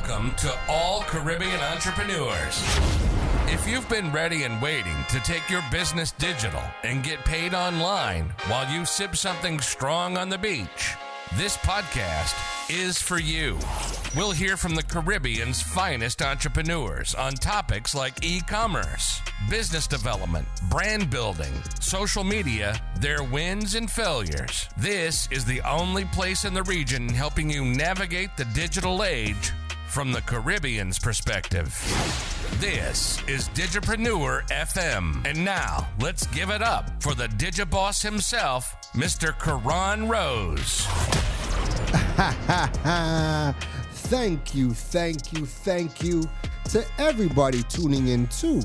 Welcome to all Caribbean entrepreneurs. If you've been ready and waiting to take your business digital and get paid online while you sip something strong on the beach, this podcast is for you. We'll hear from the Caribbean's finest entrepreneurs on topics like e-commerce, business development, brand building, social media, their wins and failures. This is the only place in the region helping you navigate the digital age from the Caribbean's perspective. This is Digipreneur FM. And now, let's give it up for the Digiboss himself, Mr. Karan Rose. Thank you to everybody tuning in to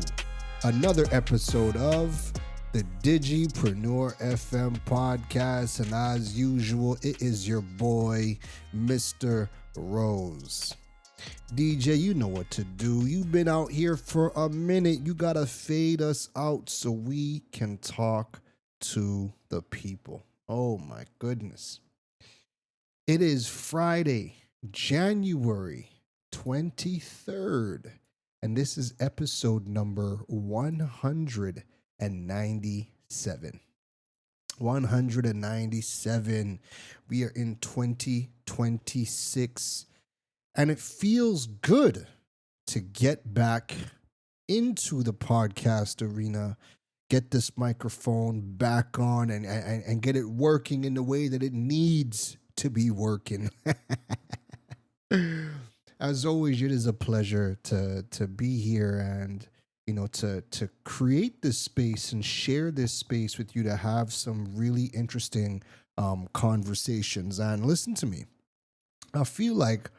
another episode of the Digipreneur FM podcast. And as usual, it is your boy, Mr. Rose. DJ, you know what to do. You've been out here for a minute. You gotta fade us out so we can talk to the people. Oh my goodness. It is Friday, January 23rd, and this is episode number 197. 197. We are in 2026, and it feels good to get back into the podcast arena, get this microphone back on and get it working in the way that it needs to be working. As always, it is a pleasure to be here and, you know, to create this space and share this space with you to have some really interesting conversations. And listen to me. I feel like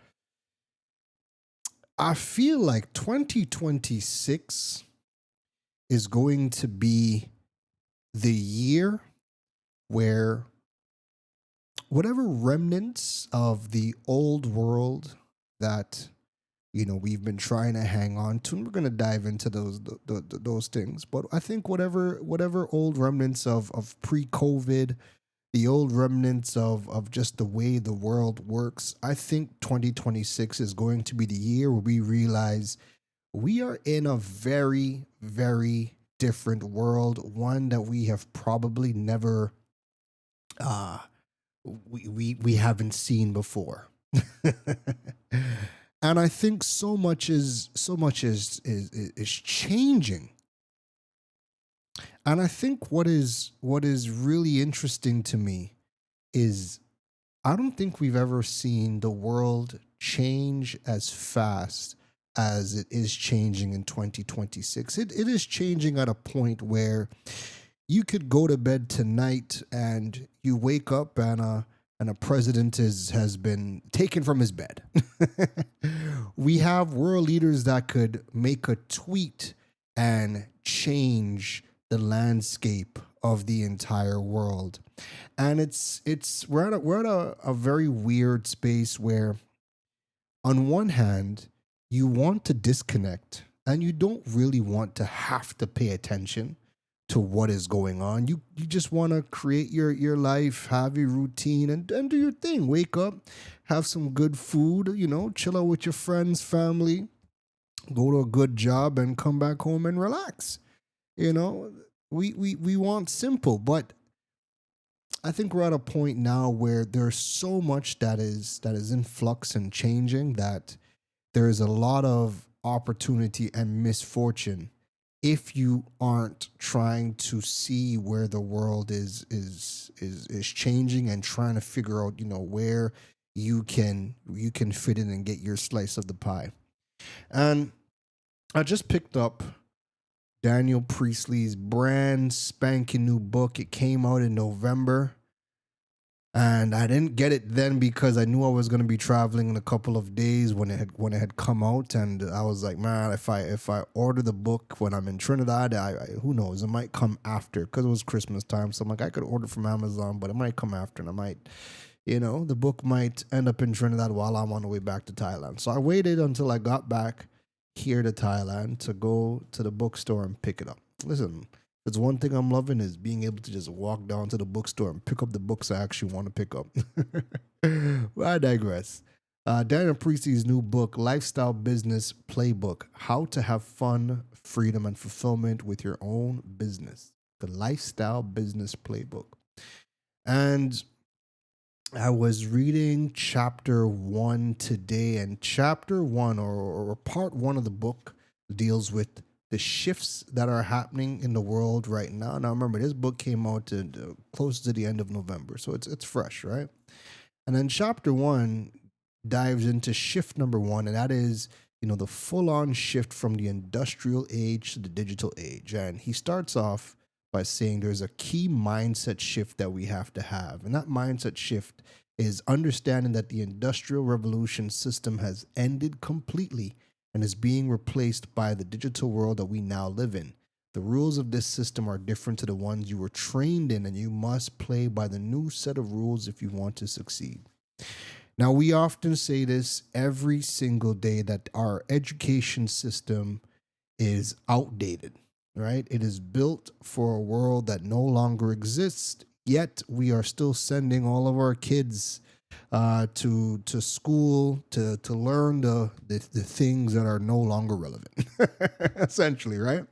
2026 is going to be the year where whatever remnants of the old world that, you know, we've been trying to hang on to, and we're going to dive into those things. But I think whatever old remnants of pre-COVID, the old remnants of just the way the world works, I think 2026 is going to be the year where we realize we are in a very, very different world, one that we have probably never we haven't seen before. And I think so much is changing. And I think what is really interesting to me is I don't think we've ever seen the world change as fast as it is changing in 2026. It is changing at a point where you could go to bed tonight and you wake up and a president has been taken from his bed. We have world leaders that could make a tweet and change the landscape of the entire world. And we're at a very weird space where on one hand, you want to disconnect and you don't really want to have to pay attention to what is going on. You just want to create your life, have your routine, and do your thing. Wake up, have some good food, you know, chill out with your friends, family, go to a good job, and come back home and relax. You know, we want simple, but I think we're at a point now where there's so much that is in flux and changing that there is a lot of opportunity and misfortune if you aren't trying to see where the world is changing and trying to figure out, you know, where you can fit in and get your slice of the pie. And I just picked up Daniel Priestley's brand spanking new book. It came out in November. And I didn't get it then because I knew I was going to be traveling in a couple of days when it had come out, and I was like, man, if I order the book when I'm in Trinidad, who knows, it might come after because it was Christmas time. So I'm like, I could order from Amazon, but it might come after, and I might, you know, the book might end up in Trinidad while I'm on the way back to Thailand. So I waited until I got back here to Thailand to go to the bookstore and pick it up. Listen. It's one thing I'm loving is being able to just walk down to the bookstore and pick up the books I actually want to pick up. But I digress. Daniel Priestley's new book, Lifestyle Business Playbook: How to Have Fun, Freedom, and Fulfillment with Your Own Business. The Lifestyle Business Playbook. And I was reading chapter one today, and chapter one, or part one of the book, deals with the shifts that are happening in the world right now. Now, remember, this book came out close to the end of November, so it's fresh, right? And then chapter one dives into shift number one, and that is, the full on shift from the industrial age to the digital age. And he starts off by saying there's a key mindset shift that we have to have. And that mindset shift is understanding that the industrial revolution system has ended completely and is being replaced by the digital world that we now live in. The rules of this system are different to the ones you were trained in, and you must play by the new set of rules if you want to succeed. Now, we often say this every single day, that our education system is outdated, right? It is built for a world that no longer exists, yet we are still sending all of our kids to school to learn the things that are no longer relevant, essentially, right?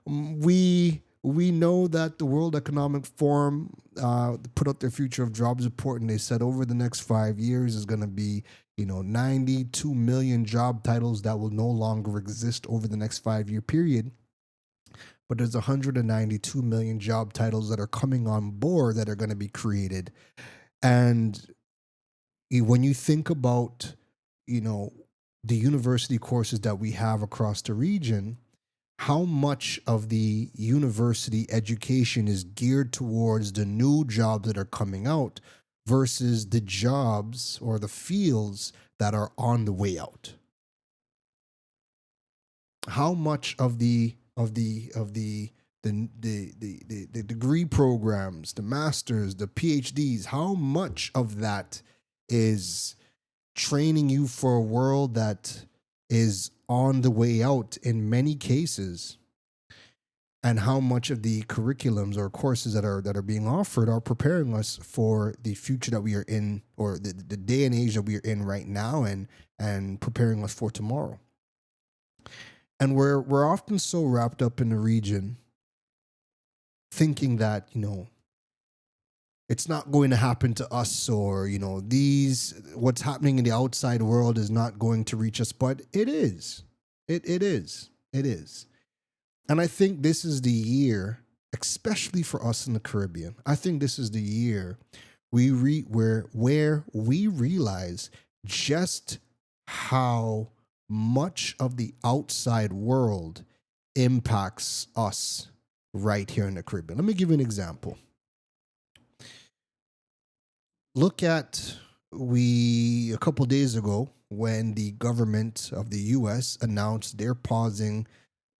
We know that the World Economic Forum put out their future of jobs report, and they said over the next 5 years is going to be 92 million job titles that will no longer exist over the next 5 year period. But there's 192 million job titles that are coming on board that are going to be created. And when you think about the university courses that we have across the region, how much of the university education is geared towards the new jobs that are coming out versus the jobs or the fields that are on the way out? How much of the degree programs, the masters, the PhDs, how much of that is training you for a world that is on the way out in many cases, and how much of the curriculums or courses that are being offered are preparing us for the future that we are in, or the day and age that we are in right now, and preparing us for tomorrow. And we're often so wrapped up in the region thinking that it's not going to happen to us, or what's happening in the outside world is not going to reach us, but it is. It is. And I think this is the year, especially for us in the Caribbean. I think this is the year where we realize just how much of the outside world impacts us right here in the Caribbean. Let me give you an example. Look at a couple days ago when the government of the US announced they're pausing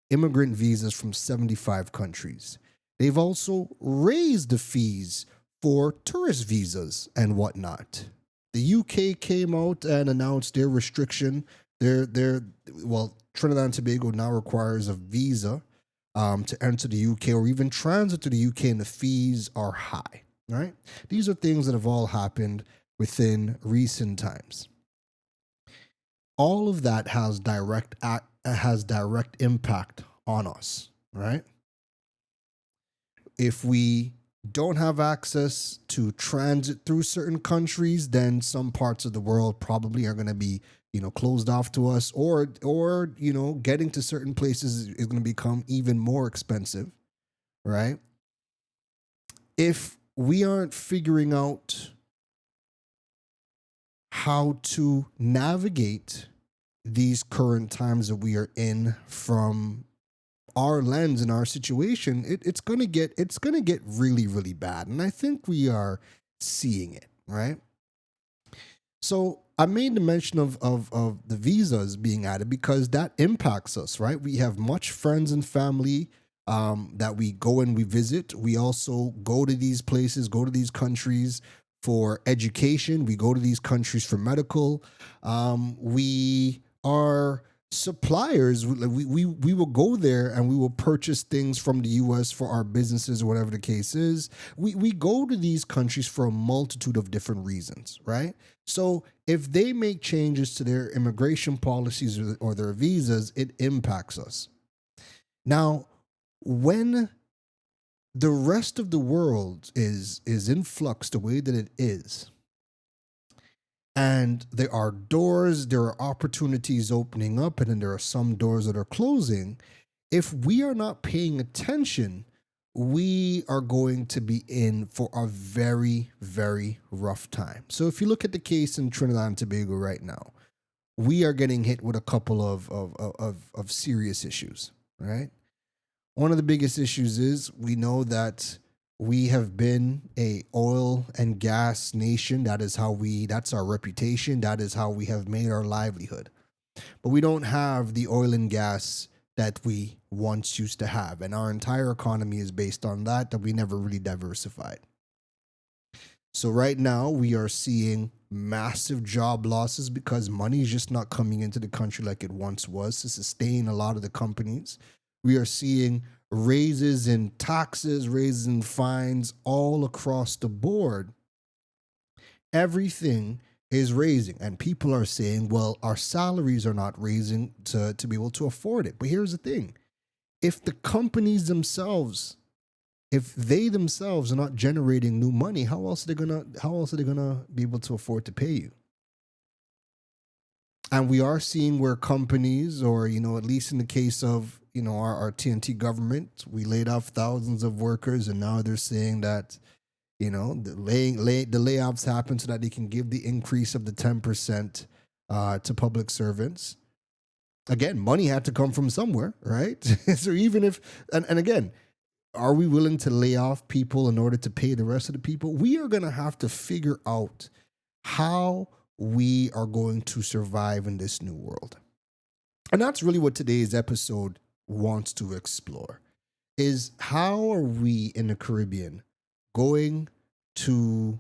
immigrant visas from 75 countries. They've also raised the fees for tourist visas and whatnot. The UK came out and announced their restriction. Trinidad and Tobago now requires a visa to enter the UK or even transit to the UK, and the fees are high. Right? These are things that have all happened within recent times. All of that has direct impact on us, right? If we don't have access to transit through certain countries, then some parts of the world probably are going to be, closed off to us, or getting to certain places is going to become even more expensive, right? If we aren't figuring out how to navigate these current times that we are in from our lens and our situation, it's gonna get really, really bad. And I think we are seeing it, right? So I made the mention of the visas being added because that impacts us, right? We have much friends and family that we go and we visit. We also go to these places, go to these countries for education. We go to these countries for medical. We are suppliers, we will go there and we will purchase things from the US for our businesses or whatever the case is. We go to these countries for a multitude of different reasons, right? So if they make changes to their immigration policies or their visas, it impacts us. Now, when the rest of the world is in flux the way that it is, and there are doors, there are opportunities opening up, and then there are some doors that are closing. If we are not paying attention, we are going to be in for a very, very rough time. So if you look at the case in Trinidad and Tobago right now, we are getting hit with a couple of serious issues, right? One of the biggest issues is we know that we have been a oil and gas nation. That's our reputation. That is how we have made our livelihood. But we don't have the oil and gas that we once used to have. And our entire economy is based on that we never really diversified. So right now we are seeing massive job losses because money is just not coming into the country like it once was to sustain a lot of the companies. We are seeing raises in taxes, raises in fines all across the board. Everything is raising. And people are saying, well, our salaries are not raising to be able to afford it. But here's the thing. If the companies themselves, if they themselves are not generating new money, how else are they gonna be able to afford to pay you? And we are seeing where companies, or at least in the case of our TNT government, we laid off thousands of workers, and now they're saying that the layoffs happen so that they can give the increase of the 10% to public servants. Again, money had to come from somewhere, right? So even if, and again, are we willing to lay off people in order to pay the rest of the people? We are going to have to figure out how we are going to survive in this new world. And that's really what today's episode wants to explore, is how are we in the Caribbean going to,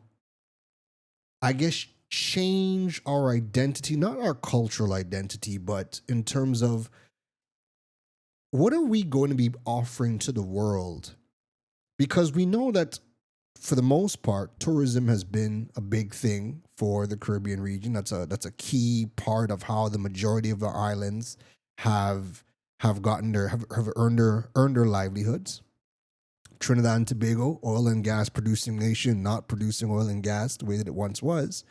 I guess, change our identity, not our cultural identity, but in terms of what are we going to be offering to the world? Because we know that for the most part, tourism has been a big thing for the Caribbean region. That's a key part of how the majority of our islands have earned their livelihoods. Trinidad and Tobago, oil and gas producing nation, not producing oil and gas the way that it once was.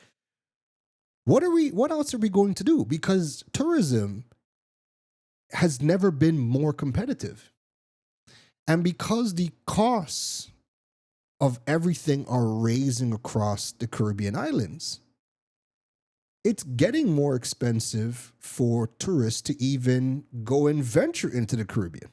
What else are we going to do? Because tourism has never been more competitive. And because the costs of everything are raising across the Caribbean islands, it's getting more expensive for tourists to even go and venture into the Caribbean.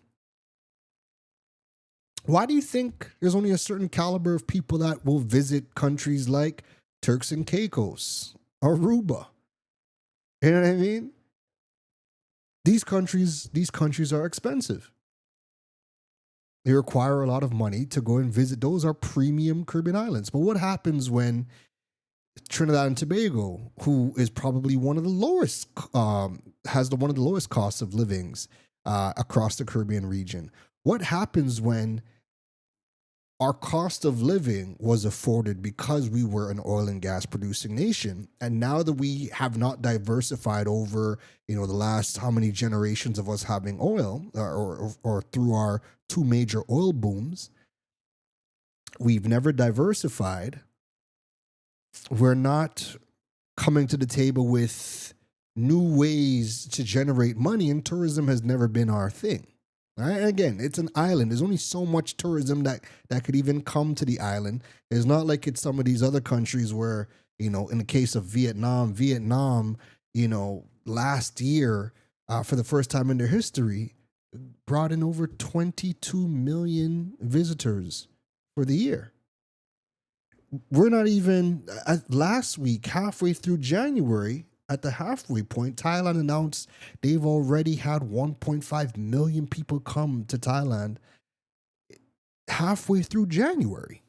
Why do you think there's only a certain caliber of people that will visit countries like Turks and Caicos, Aruba? You know what I mean? These countries are expensive. They require a lot of money to go and visit. Those are premium Caribbean islands. But what happens when Trinidad and Tobago, who is probably one of the lowest, has one of the lowest costs of livings across the Caribbean region? What happens when our cost of living was afforded because we were an oil and gas producing nation, and now that we have not diversified over the last how many generations of us having oil, or through our two major oil booms, we've never diversified. We're not coming to the table with new ways to generate money, and tourism has never been our thing. Right? And again, it's an island. There's only so much tourism that could even come to the island. It's not like it's some of these other countries where, in the case of Vietnam, last year, for the first time in their history, brought in over 22 million visitors for the year. We're not even, last week, halfway through January, at the halfway point, Thailand announced they've already had 1.5 million people come to Thailand halfway through January.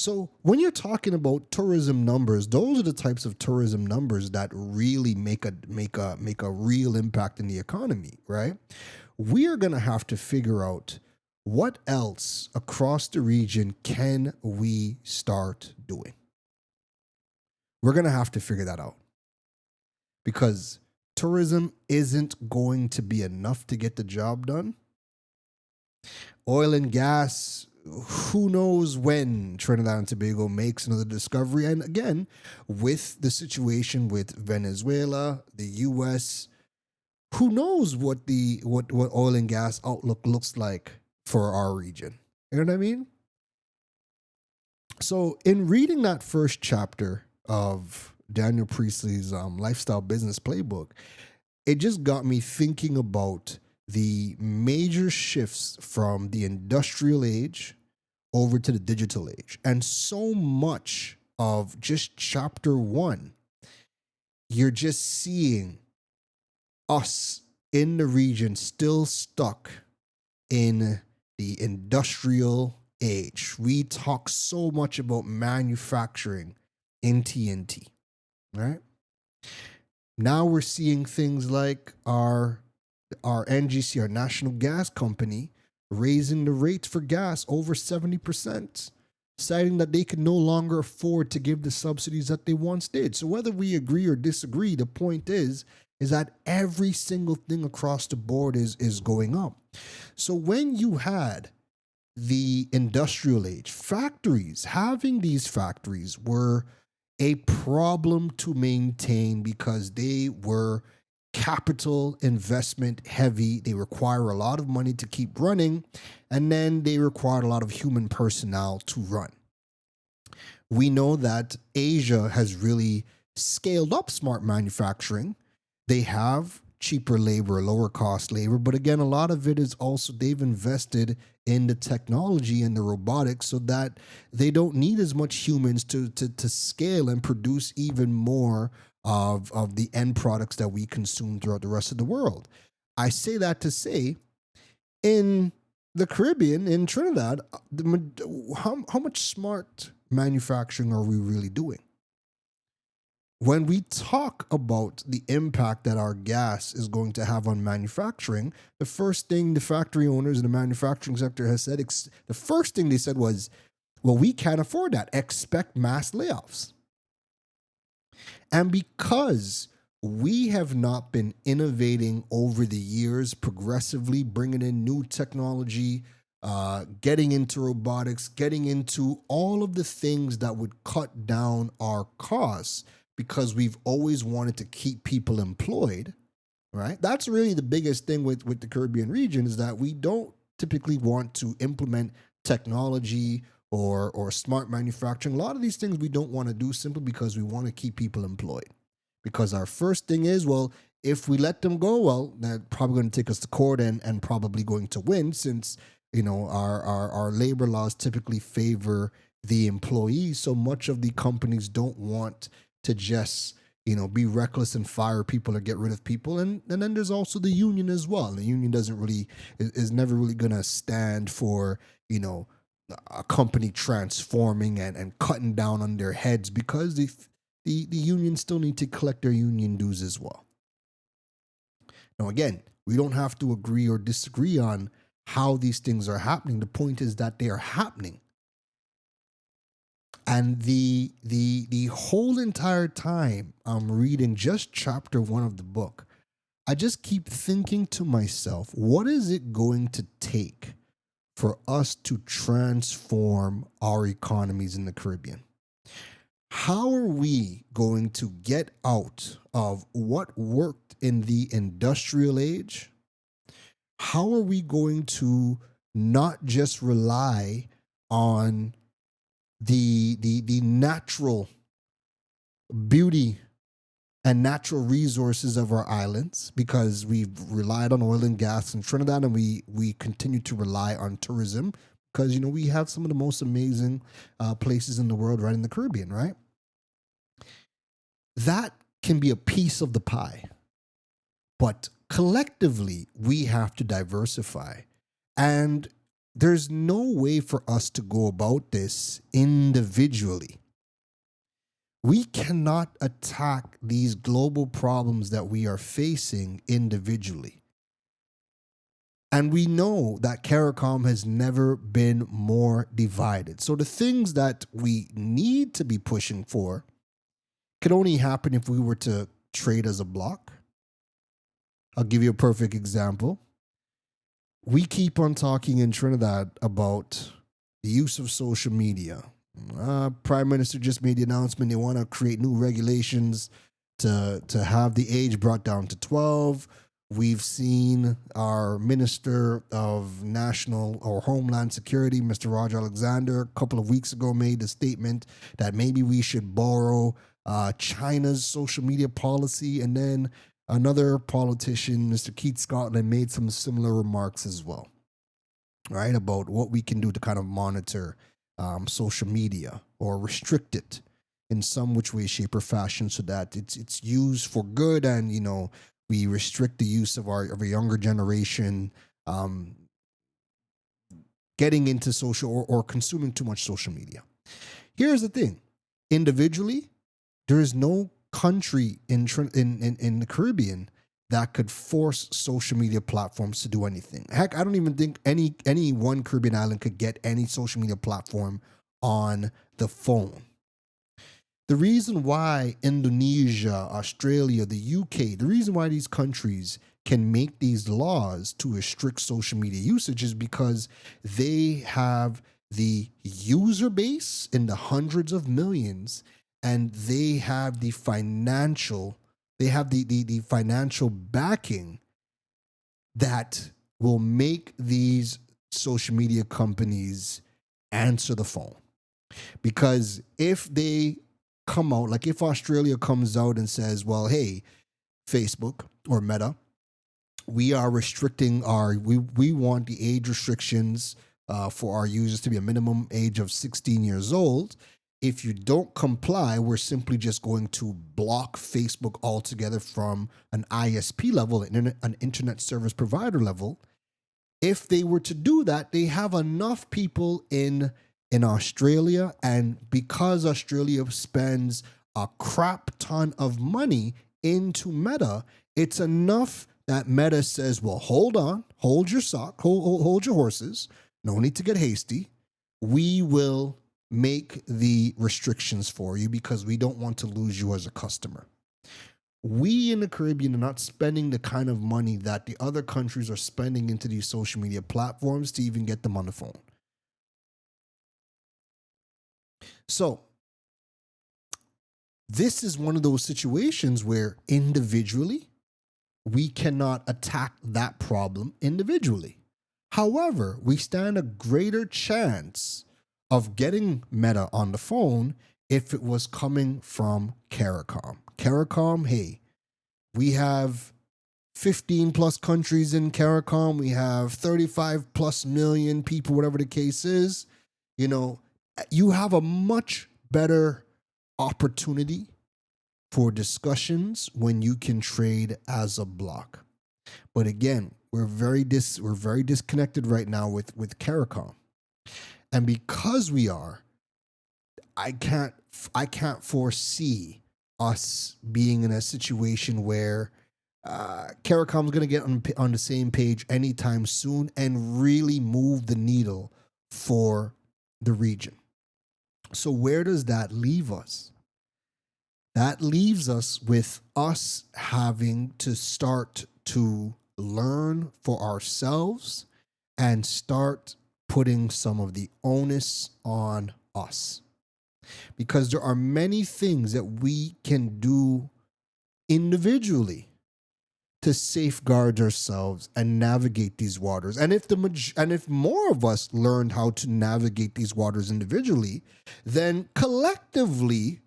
So when you're talking about tourism numbers, those are the types of tourism numbers that really make a real impact in the economy, right? We are going to have to figure out what else across the region can we start doing. We're going to have to figure that out because tourism isn't going to be enough to get the job done. Oil and gas, who knows when Trinidad and Tobago makes another discovery. And again, with the situation with Venezuela, the US, who knows what oil and gas outlook looks like for our region. You know what I mean? So in reading that first chapter of Daniel Priestley's lifestyle business playbook, it just got me thinking about the major shifts from the industrial age over to the digital age. And so much of just chapter one, you're just seeing us in the region still stuck in the industrial age. We talk so much about manufacturing in TNT, right? Now we're seeing things like our NGC, our national gas company, raising the rates for gas over 70%, citing that they can no longer afford to give the subsidies that they once did. So whether we agree or disagree, the point is that every single thing across the board is going up. So when you had the industrial age, factories, having these factories were a problem to maintain because they were capital investment heavy. They require a lot of money to keep running, and then they require a lot of human personnel to run. We know that Asia has really scaled up smart manufacturing. They have cheaper labor, lower cost labor, but again, a lot of it is also they've invested in the technology and the robotics so that they don't need as much humans to scale and produce even more of the end products that we consume throughout the rest of the world. I say that to say, in the Caribbean, in Trinidad, how much smart manufacturing are we really doing? When we talk about the impact that our gas is going to have on manufacturing, the first thing the factory owners in the manufacturing sector has said, the first thing they said was, well, we can't afford that. Expect mass layoffs. And because we have not been innovating over the years, progressively bringing in new technology, getting into robotics, getting into all of the things that would cut down our costs, because we've always wanted to keep people employed, right? That's really the biggest thing with the Caribbean region, is that we don't typically want to implement technology or smart manufacturing. A lot of these things we don't want to do simply because we want to keep people employed. Because our first thing is, well, if we let them go, well, they're probably going to take us to court and probably going to win, since our labor laws typically favor the employee. So much of the companies don't want to just be reckless and fire people or get rid of people. And then there's also the union as well. The union is never really going to stand for a company transforming and cutting down on their heads, because the unions still need to collect their union dues as well. Now, again, we don't have to agree or disagree on how these things are happening. The point is that they are happening. And the whole entire time I'm reading just chapter one of the book, I just keep thinking to myself, what is it going to take for us to transform our economies in the Caribbean? How are we going to get out of what worked in the industrial age? How are we going to not just rely on the natural beauty and natural resources of our islands, because we've relied on oil and gas in Trinidad, and we continue to rely on tourism because we have some of the most amazing places in the world right in the Caribbean, right? That can be a piece of the pie, but collectively we have to diversify. And there's no way for us to go about this individually. We cannot attack these global problems that we are facing individually. And we know that CARICOM has never been more divided. So the things that we need to be pushing for could only happen if we were to trade as a block. I'll give you a perfect example. We keep on talking in Trinidad about the use of social media. Prime Minister just made the announcement they want to create new regulations to have the age brought down to 12. We've seen our Minister of National or Homeland Security, Mr. Roger Alexander, a couple of weeks ago made a statement that maybe we should borrow China's social media policy. And then another politician, Mr. Keith Scotland, made some similar remarks as well, right, about what we can do to kind of monitor social media or restrict it in some which way, shape, or fashion, so that it's used for good, and we restrict the use of our younger generation getting into social or consuming too much social media. Here's the thing: individually, there is no country in the Caribbean that could force social media platforms to do anything. Heck, I don't even think any one Caribbean island could get any social media platform on the phone. The reason why Indonesia, Australia, the UK, the reason why these countries can make these laws to restrict social media usage is because they have the user base in the hundreds of millions, and they have the financial backing that will make these social media companies answer the phone. Because if they come out, like if Australia comes out and says, well, hey, Facebook or Meta, we are restricting we want the age restrictions for our users to be a minimum age of 16 years old. If you don't comply, we're simply just going to block Facebook altogether from an ISP level, an internet service provider level. If they were to do that, they have enough people in Australia, and because Australia spends a crap ton of money into Meta, it's enough that Meta says, well, hold on, hold your horses, no need to get hasty. We will make the restrictions for you because we don't want to lose you as a customer. We in the Caribbean are not spending the kind of money that the other countries are spending into these social media platforms to even get them on the phone. So this is one of those situations where individually we cannot attack that problem individually. However, we stand a greater chance of getting Meta on the phone if it was coming from CARICOM. CARICOM, hey, we have 15 plus countries in CARICOM. We have 35 plus million people, whatever the case is. You have a much better opportunity for discussions when you can trade as a block. But again, we're very disconnected right now with CARICOM. And because we are, I can't foresee us being in a situation where CARICOM is going to get on the same page anytime soon and really move the needle for the region. So where does that leave us? That leaves us with us having to start to learn for ourselves and start putting some of the onus on us. Because there are many things that we can do individually to safeguard ourselves and navigate these waters. And if more of us learned how to navigate these waters individually, then collectively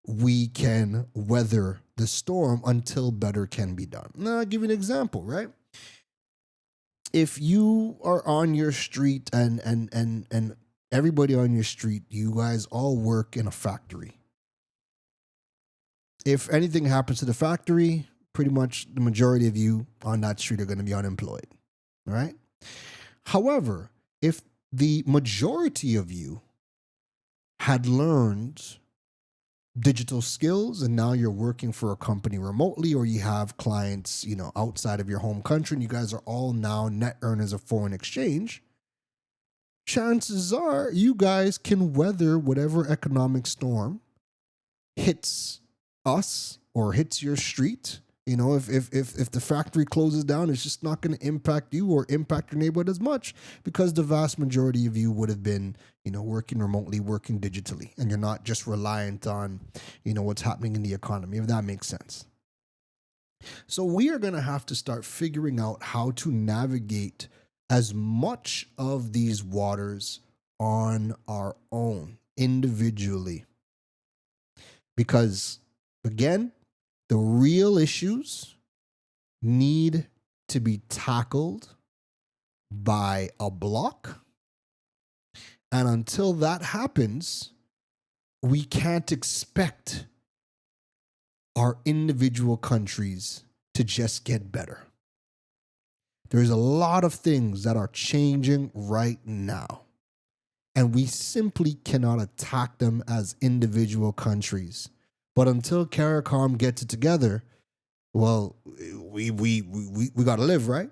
we can weather the storm until better can be done. Now, I'll give you an example, right? If you are on your street and everybody on your street, you guys all work in a factory. If anything happens to the factory, pretty much the majority of you on that street are going to be unemployed, right? However, if the majority of you had learned digital skills and now you're working for a company remotely, or you have clients, outside of your home country, and you guys are all now net earners of foreign exchange, chances are you guys can weather whatever economic storm hits us or hits your street. If the factory closes down, it's just not going to impact you or impact your neighborhood as much, because the vast majority of you would have been, working remotely, working digitally, and you're not just reliant on, what's happening in the economy, if that makes sense. So we are going to have to start figuring out how to navigate as much of these waters on our own individually. Because, again, the real issues need to be tackled by a bloc. And until that happens, we can't expect our individual countries to just get better. There's a lot of things that are changing right now, and we simply cannot attack them as individual countries. But until CARICOM gets it together, well, we got to live, right?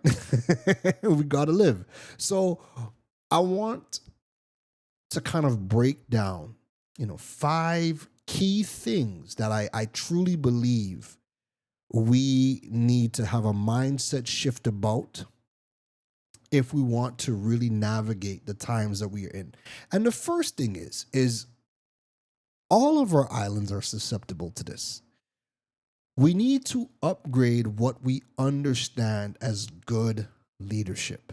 We got to live. So I want to kind of break down, 5 key things that I truly believe we need to have a mindset shift about if we want to really navigate the times that we are in. And the first thing is all of our islands are susceptible to this. We need to upgrade what we understand as good leadership.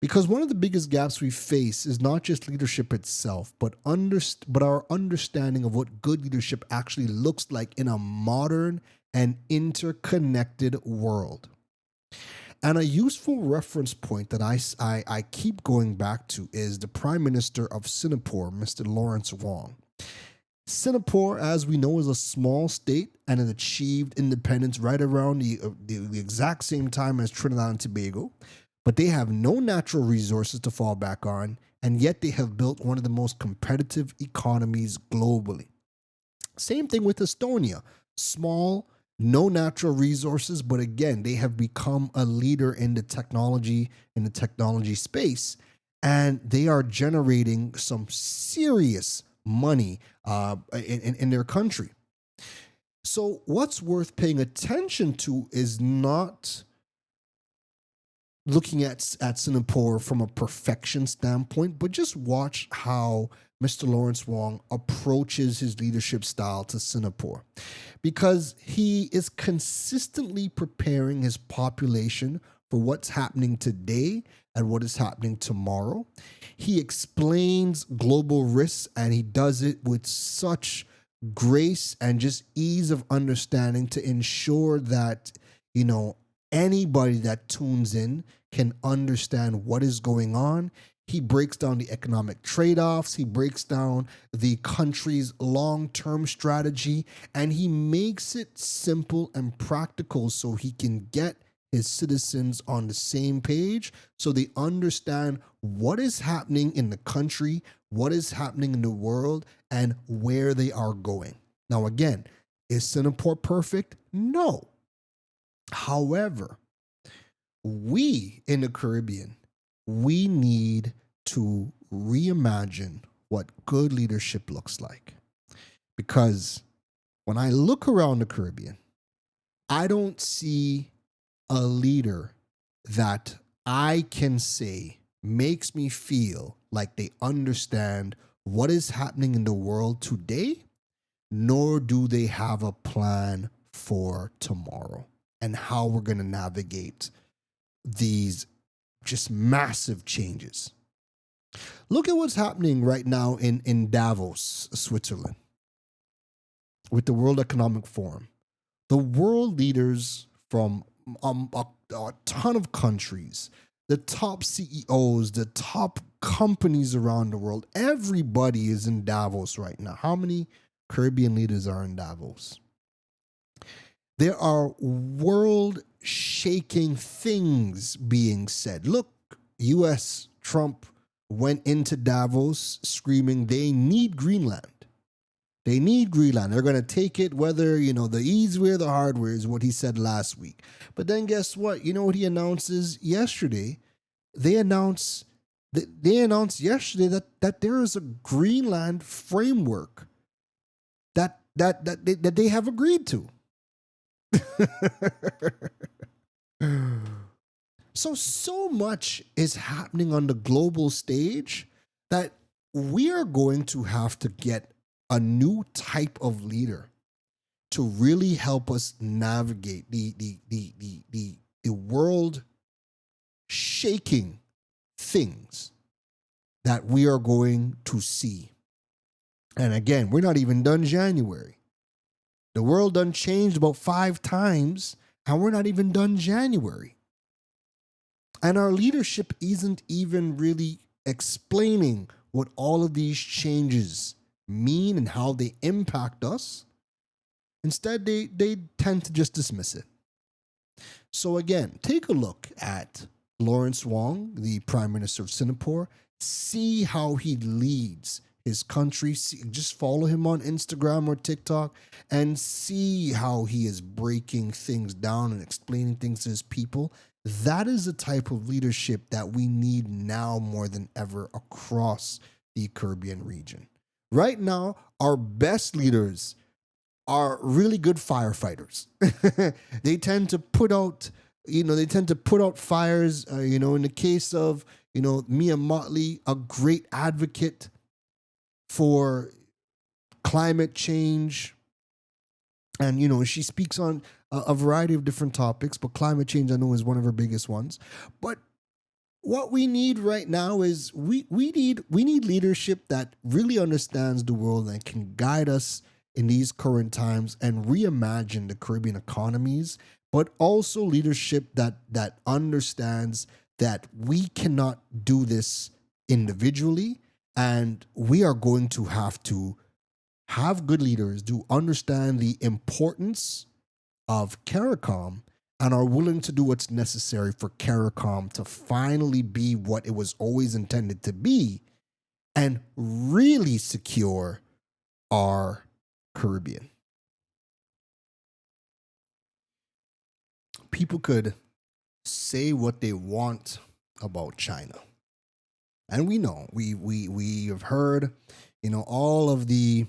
Because one of the biggest gaps we face is not just leadership itself, but our understanding of what good leadership actually looks like in a modern and interconnected world. And a useful reference point that I keep going back to is the Prime Minister of Singapore, Mr. Lawrence Wong. Singapore, as we know, is a small state and it achieved independence right around the exact same time as Trinidad and Tobago. But they have no natural resources to fall back on, and yet they have built one of the most competitive economies globally. Same thing with Estonia. Small, no natural resources, but again, they have become a leader in the technology space, and they are generating some serious money in their country. So what's worth paying attention to is not looking at Singapore from a perfection standpoint, but just watch how Mr. Lawrence Wong approaches his leadership style to Singapore, because he is consistently preparing his population for what's happening today and what is happening tomorrow. He explains global risks, and he does it with such grace and just ease of understanding to ensure that, anybody that tunes in can understand what is going on. He breaks down the economic trade-offs. He breaks down the country's long-term strategy, and he makes it simple and practical so he can get his citizens on the same page so they understand what is happening in the country, what is happening in the world, and where they are going. Now, again, is Singapore perfect? No. However, we in the Caribbean, we need to reimagine what good leadership looks like. Because when I look around the Caribbean, I don't see a leader that I can say makes me feel like they understand what is happening in the world today, nor do they have a plan for tomorrow and how we're going to navigate these just massive changes. Look at what's happening right now in Davos, Switzerland, with the World Economic Forum. The world leaders from a ton of countries, the top CEOs, the top companies around the world, everybody is in Davos right now. How many Caribbean leaders are in Davos? There are world-shaking things being said. Look, US Trump went into Davos screaming they need Greenland. They need Greenland. They're going to take it whether, the easy way or the hard way is what he said last week. But then guess what? You know what he announces yesterday? They announced yesterday that there is a Greenland framework that they have agreed to. So much is happening on the global stage that we are going to have to get a new type of leader to really help us navigate the world shaking things that we are going to see. And again, we're not even done January. The world done changed about 5 times, and we're not even done January. And our leadership isn't even really explaining what all of these changes mean and how they impact us. Instead, they tend to just dismiss it. So again, take a look at Lawrence Wong, the Prime Minister of Singapore. See how he leads his country. Just follow him on Instagram or TikTok and see how he is breaking things down and explaining things to his people. That is the type of leadership that we need now more than ever across the Caribbean region. Right now, our best leaders are really good firefighters. They tend to put out, fires. In the case of, Mia Motley, a great advocate for climate change. And, she speaks on a variety of different topics, but climate change, I know, is one of her biggest ones. But what we need right now is we need leadership that really understands the world and can guide us in these current times and reimagine the Caribbean economies, but also leadership that understands that we cannot do this individually, and we are going to have good leaders who understand the importance of CARICOM and are willing to do what's necessary for CARICOM to finally be what it was always intended to be and really secure our Caribbean. People could say what they want about China. And we know, we have heard, all of the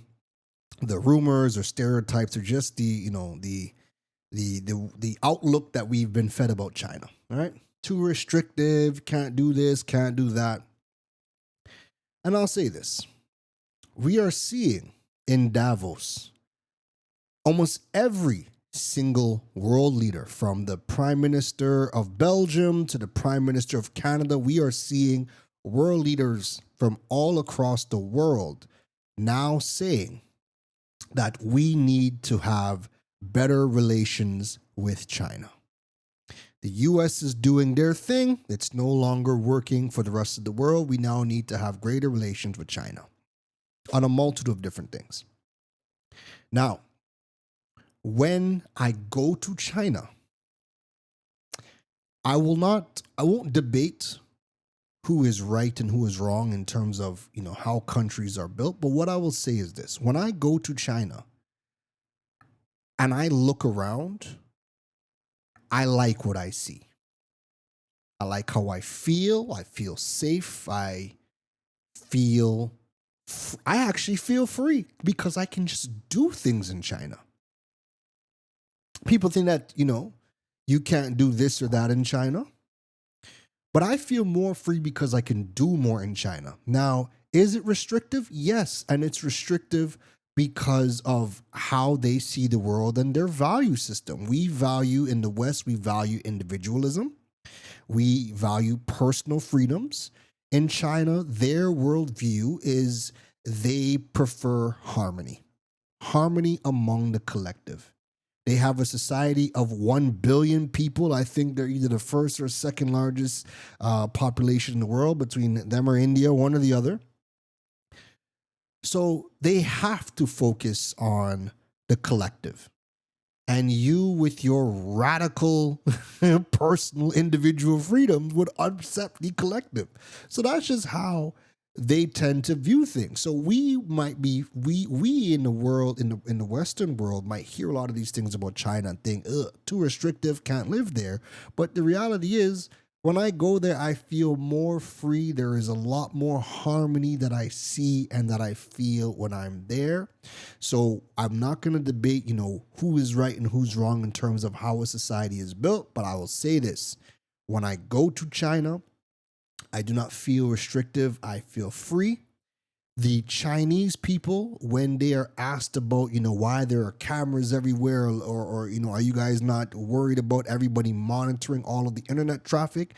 rumors or stereotypes are just the outlook that we've been fed about China. All right. Too restrictive, can't do this, can't do that. And I'll say this. We are seeing in Davos almost every single world leader, from the Prime Minister of Belgium to the Prime Minister of Canada. We are seeing world leaders from all across the world now saying that we need to have better relations with China. The US is doing their thing. It's no longer working for the rest of the world. We now need to have greater relations with China on a multitude of different things. Now, when I go to China, I won't debate who is right and who is wrong in terms of, how countries are built. But what I will say is this: when I go to China and I look around, I like what I see. I like how I feel. I feel safe. I actually feel free because I can just do things in China. People think that, you can't do this or that in China. But I feel more free because I can do more in China. Now, is it restrictive? Yes. And it's restrictive because of how they see the world and their value system. We value in the West, we value individualism. We value personal freedoms. In China, their worldview is they prefer harmony among the collective. They have a society of 1 billion people. I think they're either the first or second largest population in the world, between them or India, one or the other. So they have to focus on the collective. and you with your radical personal individual freedoms would upset the collective. So that's just how they tend to view things. So we might be we in the world, in the Western world, might hear a lot of these things about China and think, ugh, too restrictive, can't live there. But the reality is, when I go there, I feel more free. There is a lot more harmony that I see and that I feel when I'm there. So I'm not going to debate, who is right and who's wrong in terms of how a society is built. But I will say this: when I go to China, I do not feel restrictive. I feel free. The Chinese people, when they are asked about, why there are cameras everywhere, or are you guys not worried about everybody monitoring all of the internet traffic?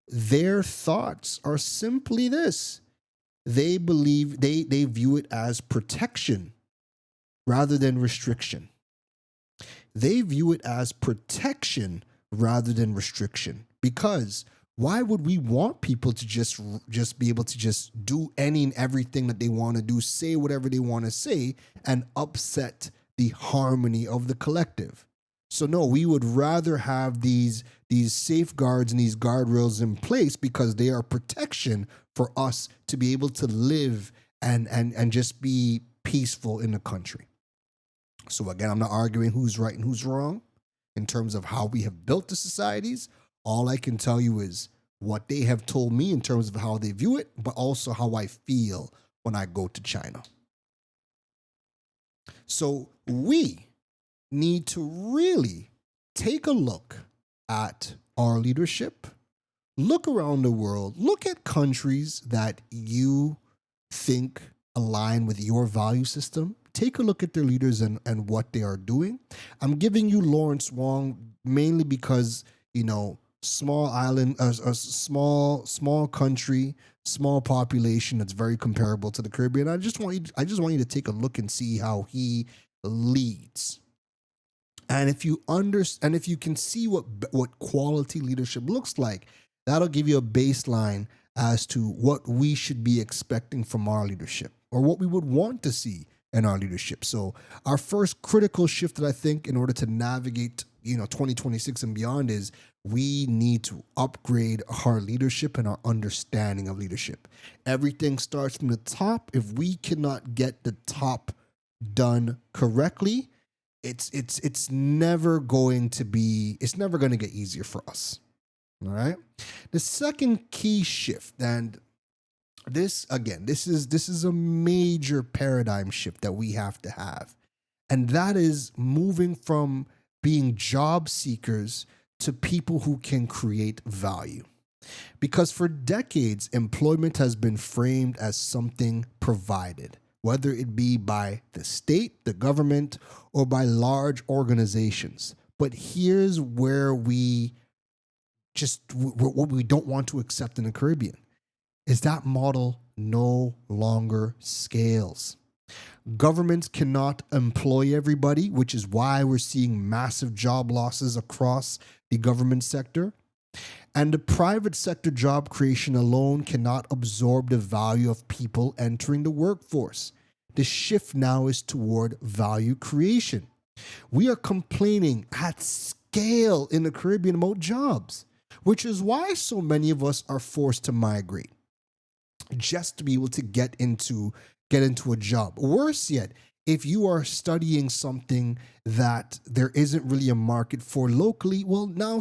Their thoughts are simply this: they believe they view it as protection rather than restriction. They view it as protection rather than restriction, because why would we want people to just be able to just do any and everything that they want to do, say whatever they want to say, and upset the harmony of the collective? So no, we would rather have these safeguards and these guardrails in place because they are protection for us to be able to live and just be peaceful in the country. So again, I'm not arguing who's right and who's wrong in terms of how we have built the societies. All I can tell you is what they have told me in terms of how they view it, but also how I feel when I go to China. So we need to really take a look at our leadership, look around the world, look at countries that you think align with your value system. Take a look at their leaders and what they are doing. I'm giving you Lawrence Wong mainly because, small island, a small country, small population that's very comparable to the Caribbean. I just want you to take a look and see how he leads. And if you can see what quality leadership looks like, that'll give you a baseline as to what we should be expecting from our leadership, or what we would want to see in our leadership. So our first critical shift that I think in order to navigate, 2026 and beyond, is we need to upgrade our leadership and our understanding of leadership. Everything starts from the top. If we cannot get the top done correctly, it's never going to get easier for us. All right. The second key shift, and this is a major paradigm shift that we have to have. And that is moving from being job seekers to people who can create value. Because for decades, employment has been framed as something provided, whether it be by the state, the government, or by large organizations. But here's where what we don't want to accept in the Caribbean is that model no longer scales. Governments cannot employ everybody, which is why we're seeing massive job losses across the government sector. And the private sector job creation alone cannot absorb the value of people entering the workforce. The shift now is toward value creation. We are complaining at scale in the Caribbean about jobs, which is why so many of us are forced to migrate just to be able to get into a job. Worse yet, if you are studying something that there isn't really a market for locally, well, now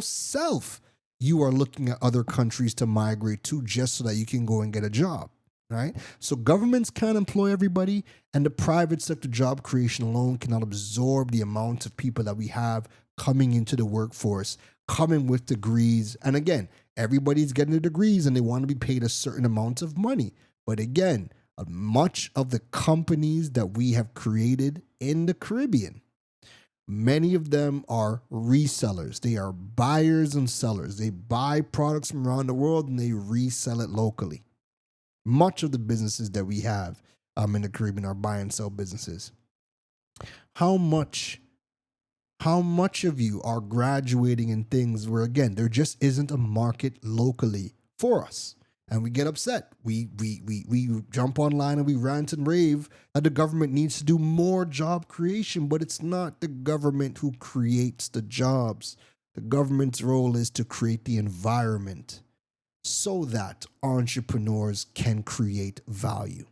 you are looking at other countries to migrate to just so that you can go and get a job, right? So governments can't employ everybody, and the private sector job creation alone cannot absorb the amount of people that we have coming into the workforce, coming with degrees. And again, everybody's getting the degrees and they want to be paid a certain amount of money. But again, much of the companies that we have created in the Caribbean, many of them are resellers. They are buyers and sellers. They buy products from around the world and they resell it locally. Much of the businesses that we have in the Caribbean are buy and sell businesses. How much of you are graduating in things where, again, there just isn't a market locally for us? and we get upset. We jump online and we rant and rave that the government needs to do more job creation, but it's not the government who creates the jobs. The government's role is to create the environment so that entrepreneurs can create value.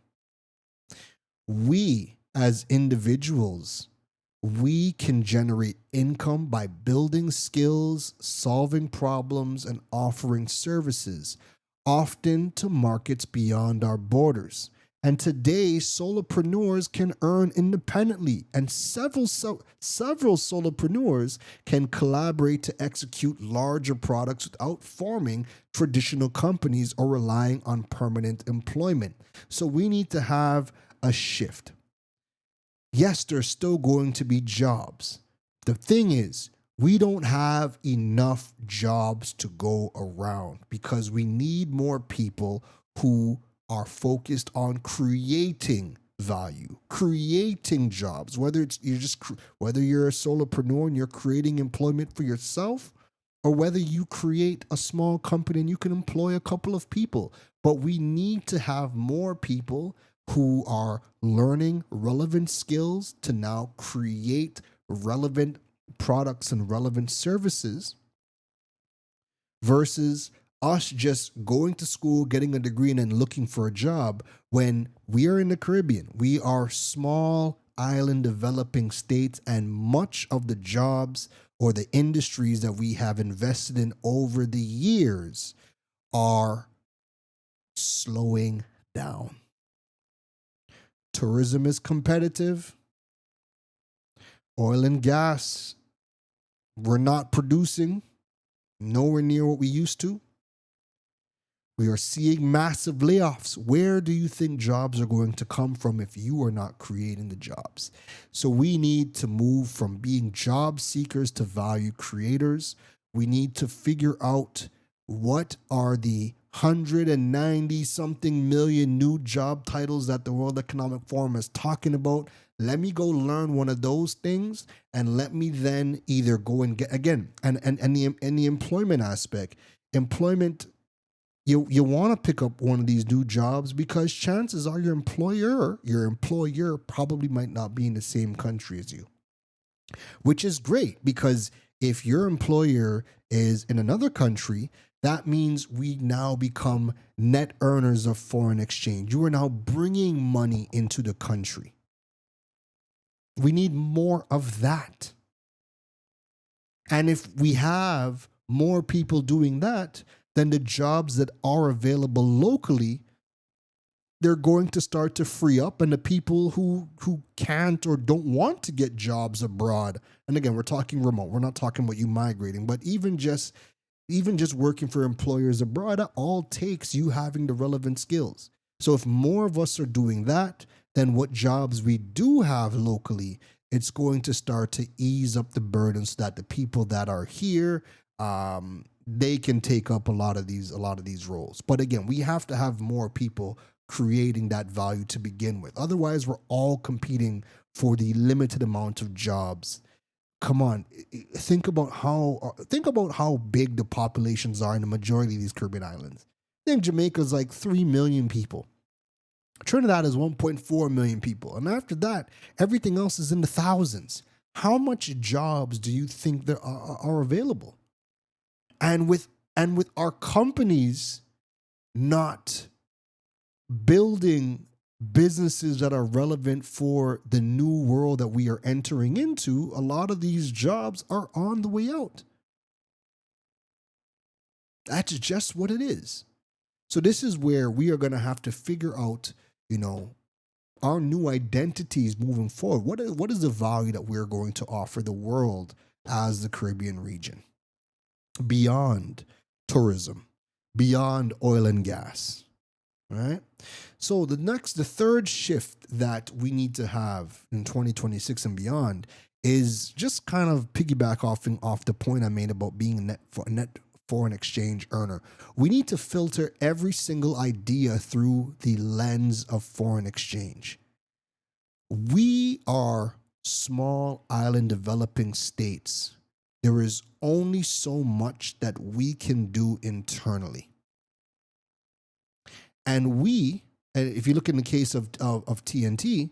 We, as individuals, we can generate income by building skills, solving problems, and offering services, often to markets beyond our borders. And today, solopreneurs can earn independently, and several solopreneurs can collaborate to execute larger products without forming traditional companies or relying on permanent employment. So we need to have a shift. Yes, there's still going to be jobs. The thing is, we don't have enough jobs to go around because we need more people who are focused on creating value, creating jobs. Whether you're a solopreneur and you're creating employment for yourself, or whether you create a small company and you can employ a couple of people. But we need to have more people who are learning relevant skills to now create relevant products and relevant services versus us just going to school, getting a degree, and then looking for a job. When we are in the Caribbean, we are small island developing states, and much of the jobs or the industries that we have invested in over the years are slowing down. Tourism is competitive. Oil and gas, we're not producing nowhere near what we used to. We are seeing massive layoffs. Where do you think jobs are going to come from if you are not creating the jobs? So we need to move from being job seekers to value creators. We need to figure out what are the 190 something million new job titles that the World Economic Forum is talking about. Let me go learn one of those things, and let me then either go and get again and the employment aspect. Employment, you want to pick up one of these new jobs because chances are your employer probably might not be in the same country as you, which is great because if your employer is in another country, that means we now become net earners of foreign exchange. You are now bringing money into the country. We need more of that. And if we have more people doing that, then the jobs that are available locally, they're going to start to free up, and the people who can't or don't want to get jobs abroad. And again, we're talking remote. We're not talking about you migrating, but even just working for employers abroad, that all takes you having the relevant skills. So if more of us are doing that, then what jobs we do have locally, it's going to start to ease up the burden so that the people that are here, they can take up a lot of these roles. But again, we have to have more people creating that value to begin with. Otherwise, we're all competing for the limited amount of jobs. Come on, think about how big the populations are in the majority of these Caribbean islands. I think Jamaica's like 3 million people. Trinidad is 1.4 million people. And after that, everything else is in the thousands. How much jobs do you think there are available? And with our companies not building businesses that are relevant for the new world that we are entering into, a lot of these jobs are on the way out. That's just what it is. So this is where we are going to have to figure out, our new identities moving forward. What is the value that we're going to offer the world as the Caribbean region? Beyond tourism, beyond oil and gas, right? So the third shift that we need to have in 2026 and beyond is just kind of piggyback off the point I made about being a net foreign exchange earner. We need to filter every single idea through the lens of foreign exchange. We are small island developing states. There is only so much that we can do internally. And if you look in the case of TNT,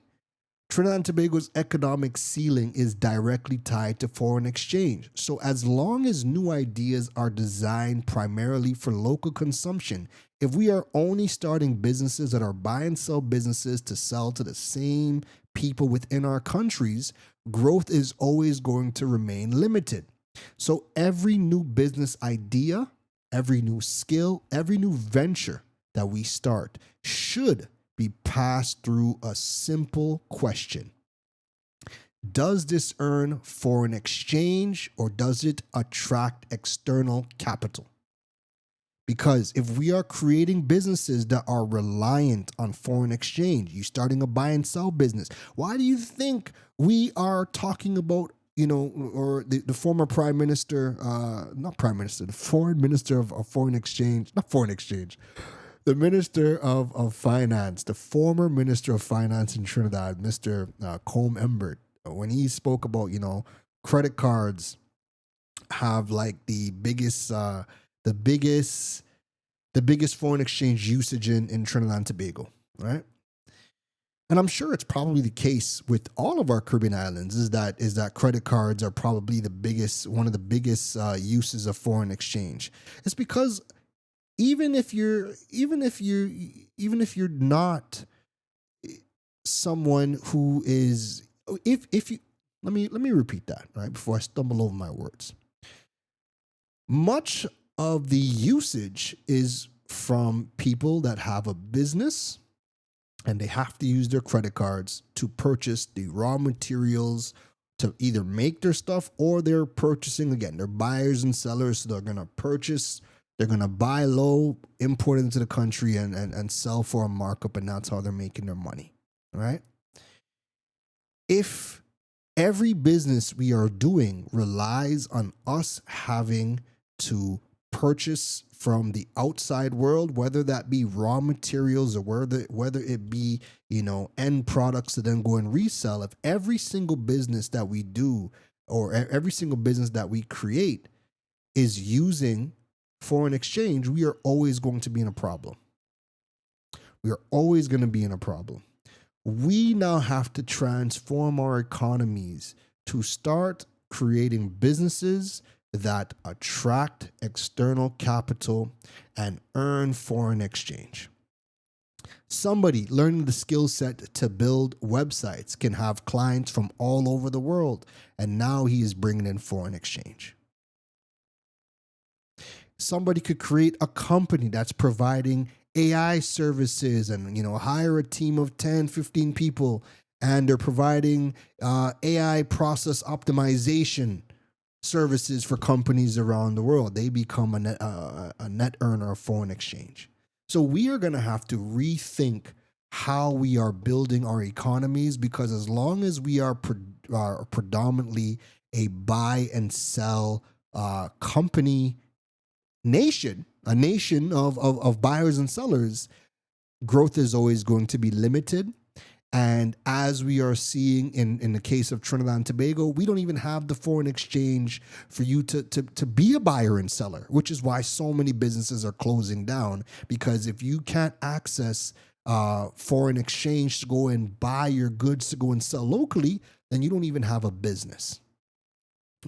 Trinidad and Tobago's economic ceiling is directly tied to foreign exchange. So, as long as new ideas are designed primarily for local consumption, if we are only starting businesses that are buy and sell businesses to sell to the same people within our countries, growth is always going to remain limited. So, every new business idea, every new skill, every new venture that we start should be passed through a simple question. Does this earn foreign exchange or does it attract external capital? Because if we are creating businesses that are reliant on foreign exchange, you starting a buy and sell business, why do you think we are talking about, or the former prime minister, not prime minister, the foreign minister of foreign exchange, not foreign exchange, the Minister of Finance, the former Minister of Finance in Trinidad, Mr. Combe Embert, when he spoke about, credit cards have like the biggest foreign exchange usage in Trinidad and Tobago, right? And I'm sure it's probably the case with all of our Caribbean islands is that credit cards are probably one of the biggest uses of foreign exchange. It's because even if you're not someone who is if you let me repeat that, right, before I stumble over my words. Much of the usage is from people that have a business and they have to use their credit cards to purchase the raw materials to either make their stuff, or they're purchasing, again, they're buyers and sellers, so they're going to purchase. They're going to buy low, import it into the country, and sell for a markup, and that's how they're making their money, right? If every business we are doing relies on us having to purchase from the outside world, whether that be raw materials or whether it be, end products to then go and resell, if every single business that we do or every single business that we create is using foreign exchange, we are always going to be in a problem. We are always going to be in a problem. We now have to transform our economies to start creating businesses that attract external capital and earn foreign exchange. Somebody learning the skill set to build websites can have clients from all over the world, and now he is bringing in foreign exchange. Somebody could create a company that's providing AI services and, hire a team of 10, 15 people, and they're providing AI process optimization services for companies around the world. They become a net earner of foreign exchange. So we are going to have to rethink how we are building our economies, because as long as we are predominantly a buy and sell company nation, a nation of buyers and sellers, growth is always going to be limited. And as we are seeing in the case of Trinidad and Tobago, we don't even have the foreign exchange for you to be a buyer and seller, which is why so many businesses are closing down. Because if you can't access foreign exchange to go and buy your goods to go and sell locally, then you don't even have a business.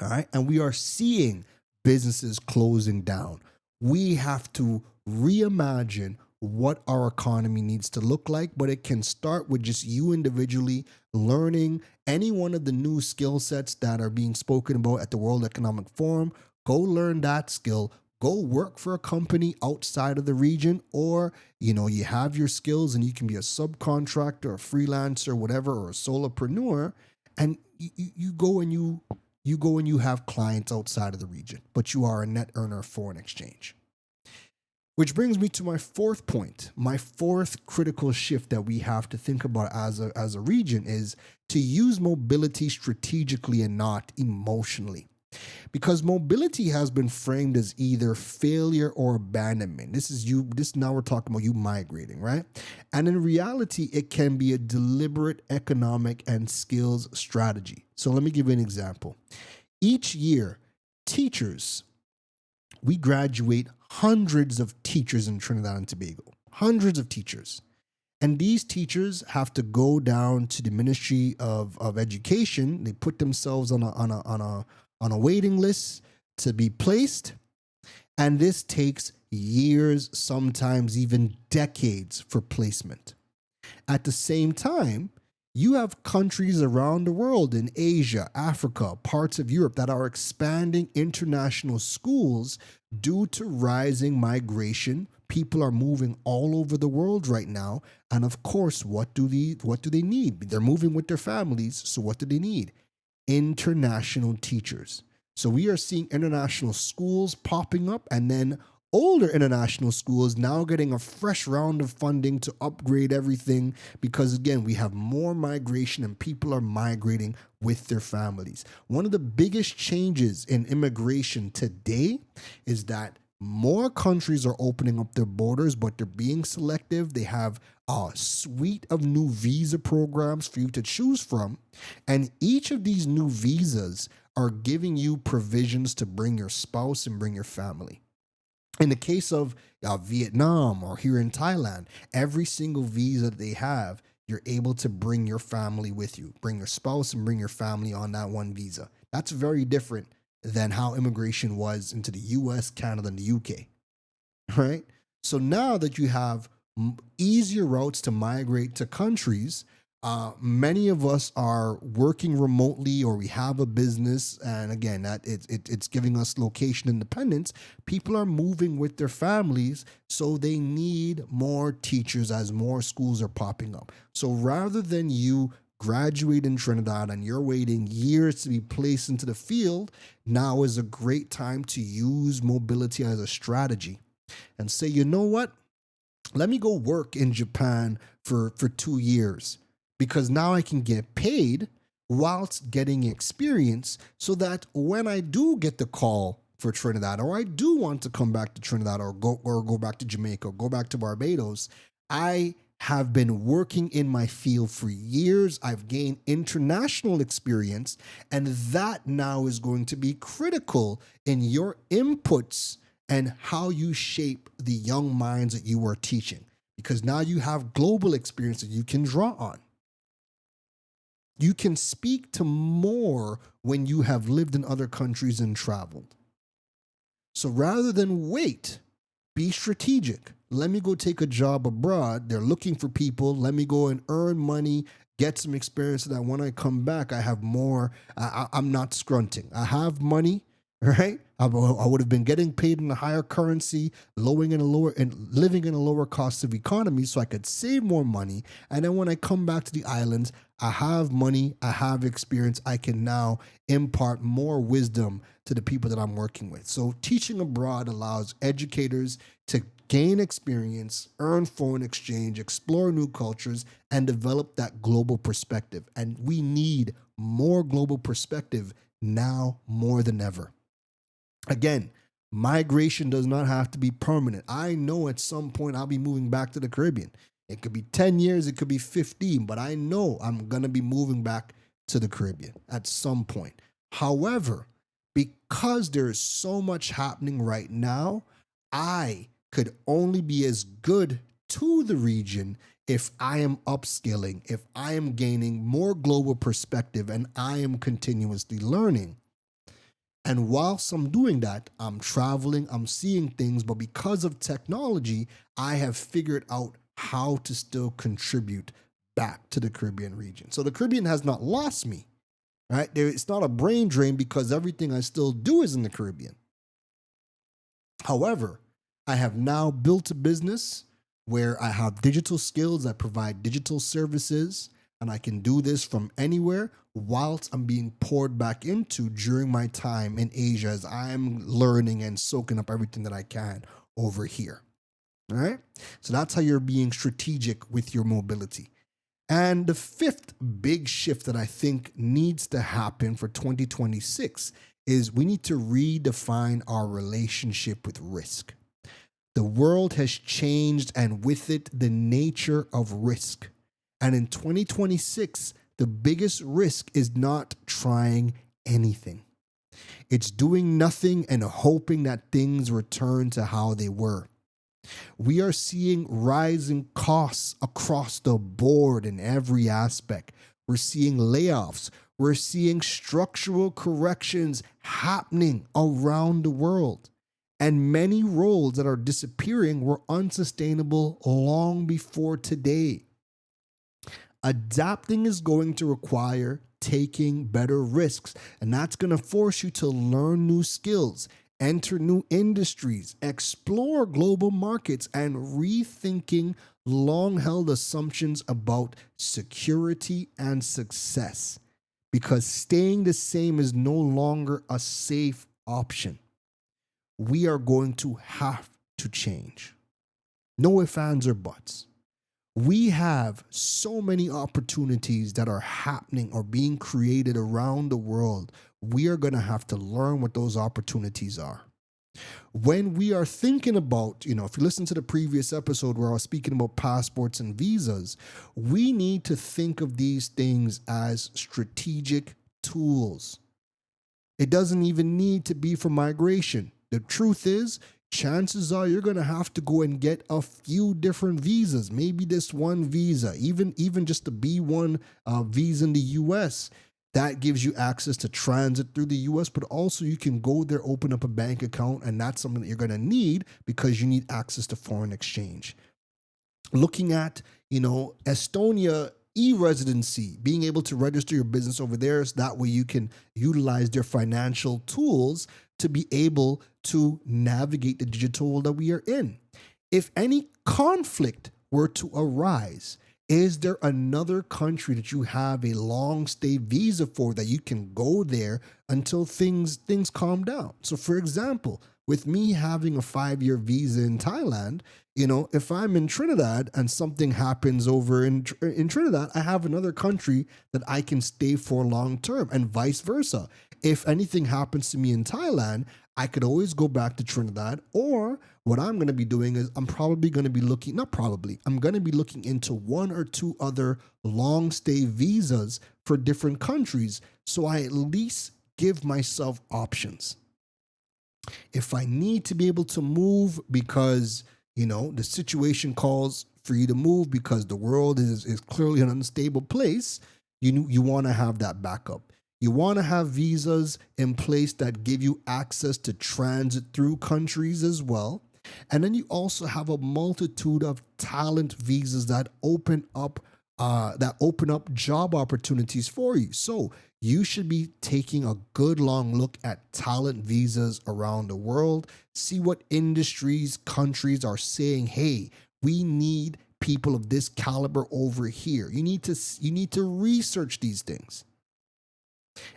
All right. And we are seeing businesses closing down. We have to reimagine what our economy needs to look like, but it can start with just you individually learning any one of the new skill sets that are being spoken about at the World Economic Forum. Go learn that skill. Go work for a company outside of the region, or, you have your skills and you can be a subcontractor, a freelancer, whatever, or a solopreneur, and you go and you have clients outside of the region, but you are a net earner of foreign exchange. Which brings me to my fourth point. My fourth critical shift that we have to think about as a region is to use mobility strategically and not emotionally. Because mobility has been framed as either failure or abandonment. This now we're talking about you migrating, right? And in reality, it can be a deliberate economic and skills strategy. So let me give you an example. Each year, we graduate hundreds of teachers in Trinidad and Tobago. hundreds of teachers. And these teachers have to go down to the Ministry of Education. They put themselves on a waiting list to be placed. And this takes years, sometimes even decades for placement. At the same time, you have countries around the world in Asia, Africa, parts of Europe that are expanding international schools due to rising migration. People are moving all over the world right now. And of course, what do they need? They're moving with their families. So what do they need? International teachers. So we are seeing international schools popping up, and then older international schools now getting a fresh round of funding to upgrade everything because, again, we have more migration and people are migrating with their families. One of the biggest changes in immigration today is that more countries are opening up their borders, but they're being selective. They have a suite of new visa programs for you to choose from. And each of these new visas are giving you provisions to bring your spouse and bring your family. In the case of Vietnam or here in Thailand, every single visa that they have, you're able to bring your family with you. Bring your spouse and bring your family on that one visa. That's very different than how immigration was into the US, Canada, and the UK, right? So now that you have easier routes to migrate to countries, many of us are working remotely or we have a business, and again, that it's giving us location independence. People are moving with their families, so they need more teachers as more schools are popping up. So rather than you graduate in Trinidad and you're waiting years to be placed into the field, now is a great time to use mobility as a strategy and say, you know what? Let me go work in Japan for 2 years because now I can get paid whilst getting experience so that when I do get the call for Trinidad or I do want to come back to Trinidad or go back to Jamaica or go back to Barbados, I have been working in my field for years. I've gained international experience, and that now is going to be critical in your inputs and how you shape the young minds that you are teaching, because now you have global experience that you can draw on. You can speak to more when you have lived in other countries and traveled. So rather than wait, be strategic. Let me go take a job abroad. They're looking for people. Let me go and earn money, get some experience so that when I come back, I have more. I'm not scrunting. I have money, right? I would have been getting paid in a higher currency, living in a lower cost of economy so I could save more money. And then when I come back to the islands, I have money, I have experience. I can now impart more wisdom to the people that I'm working with. So teaching abroad allows educators to gain experience, earn foreign exchange, explore new cultures, and develop that global perspective. And we need more global perspective now more than ever. Again, migration does not have to be permanent. I know at some point I'll be moving back to the Caribbean. It could be 10 years, it could be 15, but I know I'm going to be moving back to the Caribbean at some point. However, because there is so much happening right now, I could only be as good to the region if I am upskilling, if I am gaining more global perspective, and I am continuously learning. And whilst I'm doing that, I'm traveling, I'm seeing things, but because of technology, I have figured out how to still contribute back to the Caribbean region. So the Caribbean has not lost me, right? It's not a brain drain because everything I still do is in the Caribbean. However, I have now built a business where I have digital skills that provide digital services, and I can do this from anywhere whilst I'm being poured back into during my time in Asia as I'm learning and soaking up everything that I can over here. All right? So that's how you're being strategic with your mobility. And the fifth big shift that I think needs to happen for 2026 is we need to redefine our relationship with risk. The world has changed, and with it, the nature of risk. And in 2026, the biggest risk is not trying anything. It's doing nothing and hoping that things return to how they were. We are seeing rising costs across the board in every aspect. We're seeing layoffs. We're seeing structural corrections happening around the world. And many roles that are disappearing were unsustainable long before today. Adapting is going to require taking better risks, and that's going to force you to learn new skills, enter new industries, explore global markets, and rethinking long held assumptions about security and success. Because staying the same is no longer a safe option. We are going to have to change. No ifs, ands, or buts. We have so many opportunities that are happening or being created around the world. We are going to have to learn what those opportunities are. When we are thinking about, if you listen to the previous episode where I was speaking about passports and visas, we need to think of these things as strategic tools. It doesn't even need to be for migration. The truth is, chances are you're going to have to go and get a few different visas. Maybe this one visa, even just the B1 visa in the US, that gives you access to transit through the US, but also you can go there, open up a bank account, and that's something that you're going to need because you need access to foreign exchange. Looking at, Estonia e-residency, being able to register your business over there so that way you can utilize their financial tools to be able to navigate the digital world that we are in. If any conflict were to arise, is there another country that you have a long stay visa for that you can go there until things calm down? So for example, with me having a 5-year visa in Thailand, if I'm in Trinidad and something happens over in Trinidad, I have another country that I can stay for long term, and vice versa. If anything happens to me in Thailand, I could always go back to Trinidad. Or what I'm going to be doing is I'm probably going to be looking, not probably, I'm going to be looking into 1 or 2 other long stay visas for different countries, so I at least give myself options. If I need to be able to move because, the situation calls for you to move because the world is clearly an unstable place, you want to have that backup. You want to have visas in place that give you access to transit through countries as well. And then you also have a multitude of talent visas that open up job opportunities for you. So you should be taking a good long look at talent visas around the world. See what industries, countries are saying, hey, we need people of this caliber over here. You need to research these things.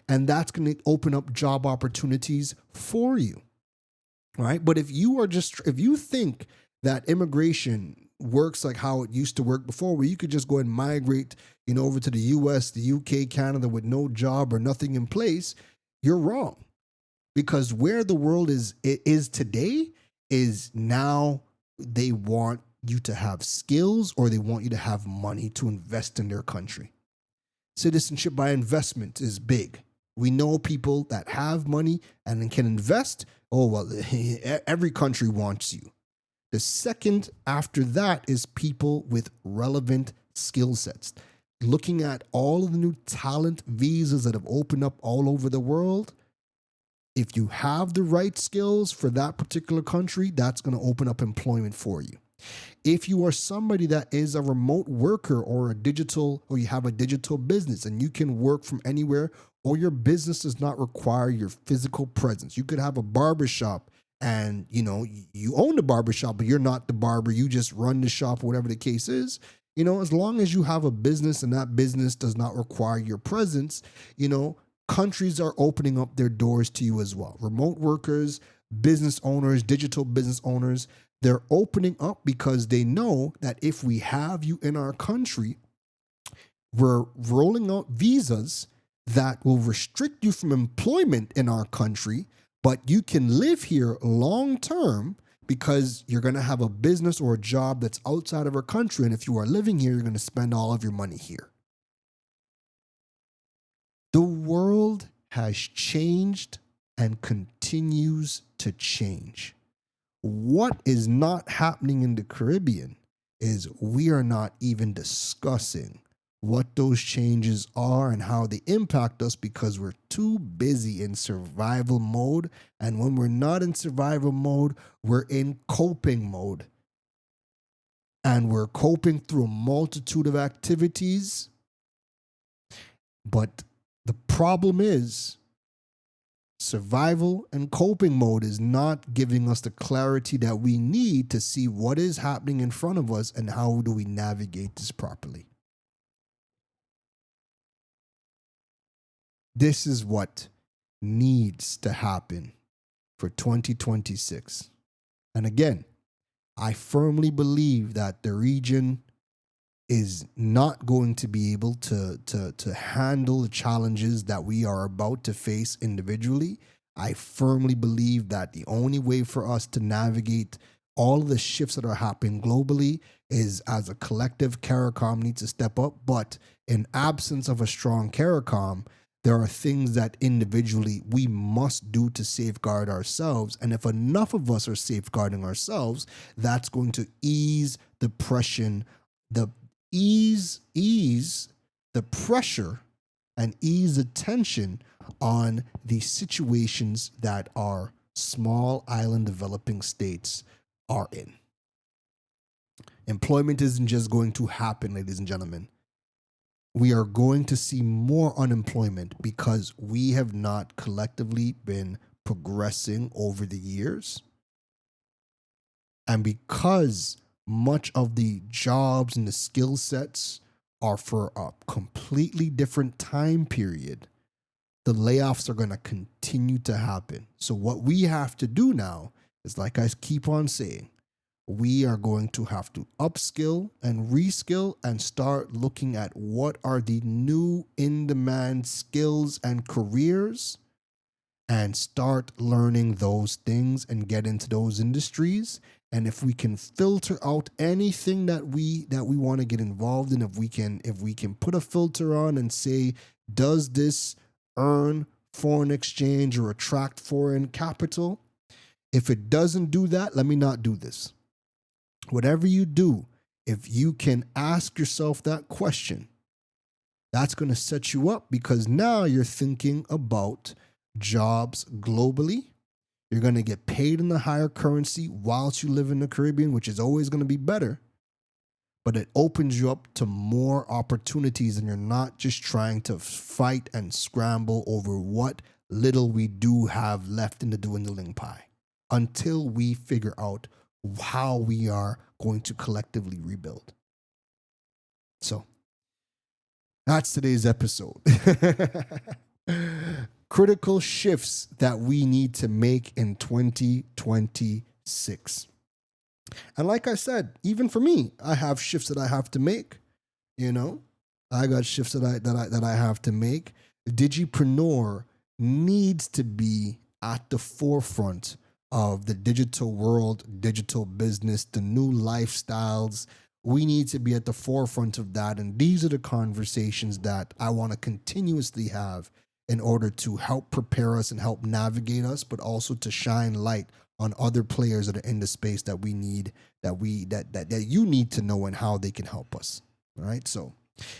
And that's going to open up job opportunities for you. Right? But if you think that immigration works like how it used to work before, where you could just go and migrate, over to the US, the UK, Canada with no job or nothing in place, you're wrong. Because where the world is today is now they want you to have skills or they want you to have money to invest in their country. Citizenship by investment is big. We know people that have money and can invest. Oh, well, every country wants you. The second after that is people with relevant skill sets. Looking at all of the new talent visas that have opened up all over the world, if you have the right skills for that particular country, that's going to open up employment for you. If you are somebody that is a remote worker or you have a digital business and you can work from anywhere, or your business does not require your physical presence. You could have a barbershop and, you own the barbershop, but you're not the barber. You just run the shop, whatever the case is. As long as you have a business and that business does not require your presence, countries are opening up their doors to you as well. Remote workers, business owners, digital business owners, they're opening up because they know that if we have you in our country, we're rolling out visas that will restrict you from employment in our country, but you can live here long term because you're going to have a business or a job that's outside of our country. And if you are living here, you're going to spend all of your money here. The world has changed and continues to change. What is not happening in the Caribbean is we are not even discussing what those changes are and how they impact us because we're too busy in survival mode. And when we're not in survival mode, we're in coping mode. And we're coping through a multitude of activities. But the problem is survival and coping mode is not giving us the clarity that we need to see what is happening in front of us and how do we navigate this properly. This is what needs to happen for 2026. And again, I firmly believe that the region is not going to be able to handle the challenges that we are about to face individually. I firmly believe that the only way for us to navigate all of the shifts that are happening globally is as a collective CARICOM needs to step up. But in absence of a strong CARICOM, there are things that individually we must do to safeguard ourselves. And if enough of us are safeguarding ourselves, that's going to ease the pressure, ease the pressure and ease the tension on the situations that our small island developing states are in. Employment isn't just going to happen, ladies and gentlemen. We are going to see more unemployment because we have not collectively been progressing over the years. And because much of the jobs and the skill sets are for a completely different time period, the layoffs are going to continue to happen. So what we have to do now is, like I keep on saying, we are going to have to upskill and reskill and start looking at what are the new in-demand skills and careers and start learning those things and get into those industries. And if we can filter out anything that we want to get involved in, if we can put a filter on and say, does this earn foreign exchange or attract foreign capital? If it doesn't do that, let me not do this. Whatever you do, if you can ask yourself that question, that's going to set you up because now you're thinking about jobs globally. You're going to get paid in the higher currency whilst you live in the Caribbean, which is always going to be better. But it opens you up to more opportunities and you're not just trying to fight and scramble over what little we do have left in the dwindling pie until we figure out how we are going to collectively rebuild. So that's today's episode. Critical shifts that we need to make in 2026. And like I said, even for me, I have shifts that I have to make. You know, I got shifts that I have to make. Digipreneur needs to be at the forefront of the digital world, digital business, the new lifestyles. We need to be at the forefront of that. And these are the conversations that I want to continuously have in order to help prepare us and help navigate us, but also to shine light on other players that are in the space that we need, that you need to know and how they can help us. All right. So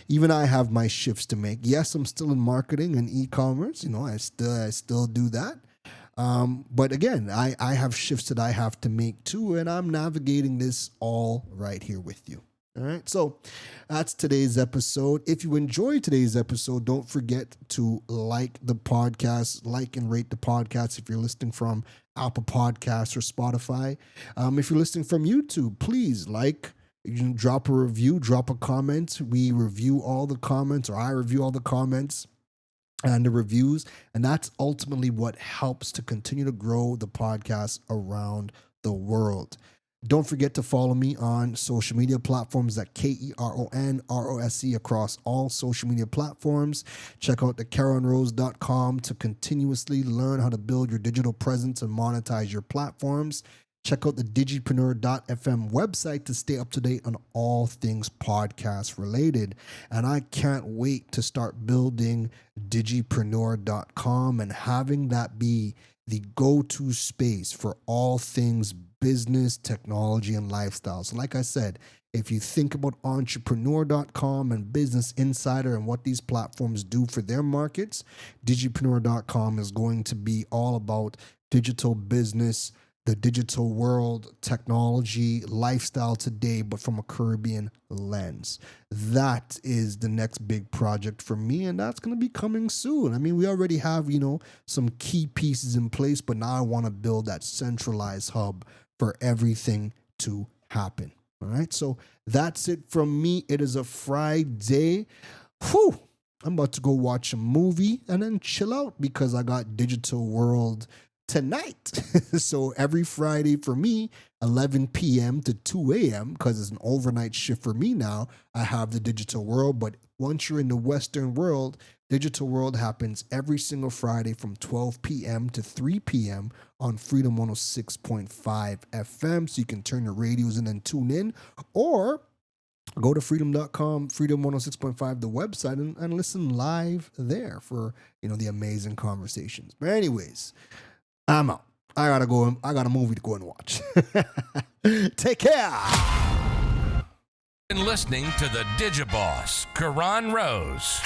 even I have my shifts to make. Yes, I'm still in marketing and e-commerce. You know, I still do that. But again, I have shifts that I have to make too, and I'm navigating this all right here with you. All right, so that's today's episode. If you enjoyed today's episode, don't forget to like the podcast, like and rate the podcast if you're listening from Apple Podcasts or Spotify. If you're listening from YouTube, please like, you can drop a review, drop a comment. We review all the comments, or I review all the comments and the reviews, and that's ultimately what helps to continue to grow the podcast around the world. Don't forget to follow me on social media platforms at KERONROSE across all social media platforms. Check out thecaronrose.com to continuously learn how to build your digital presence and monetize your platforms. Check out the digipreneur.fm website to stay up to date on all things podcast related. And I can't wait to start building digipreneur.com and having that be the go-to space for all things business, technology, and lifestyle. So like I said, if you think about entrepreneur.com and Business Insider and what these platforms do for their markets, digipreneur.com is going to be all about digital business, the digital world, technology, lifestyle today, but from a Caribbean lens. That is the next big project for me, and that's going to be coming soon. I mean, we already have, some key pieces in place, but now I want to build that centralized hub for everything to happen. All right, so that's it from me. It is a Friday. Whew, I'm about to go watch a movie and then chill out because I got Digital World tonight. So every Friday for me, 11 p.m. to 2 a.m., because it's an overnight shift for me now, I have the Digital World. But once you're in the Western world, Digital World happens every single Friday from 12 p.m. to 3 p.m. on Freedom 106.5 FM. So you can turn your radios in and tune in, or go to freedom.com, Freedom 106.5, the website, and listen live there for, the amazing conversations. But anyways, I'm out. I gotta go. I got a movie to go and watch. Take care. Been listening to the Digiboss, Karan Rose.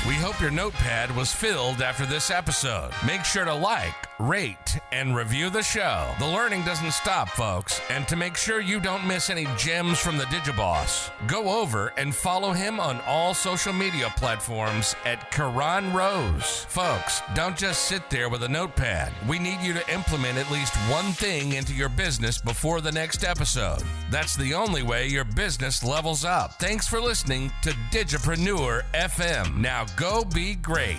We hope your notepad was filled after this episode. Make sure to like, rate, and review the show. The learning doesn't stop, folks. And to make sure you don't miss any gems from the Digiboss, go over and follow him on all social media platforms at Karan Rose. Folks, don't just sit there with a notepad. We need you to implement at least one thing into your business before the next episode. That's the only way your business levels up. Thanks for listening to Digipreneur FM. Now go be great.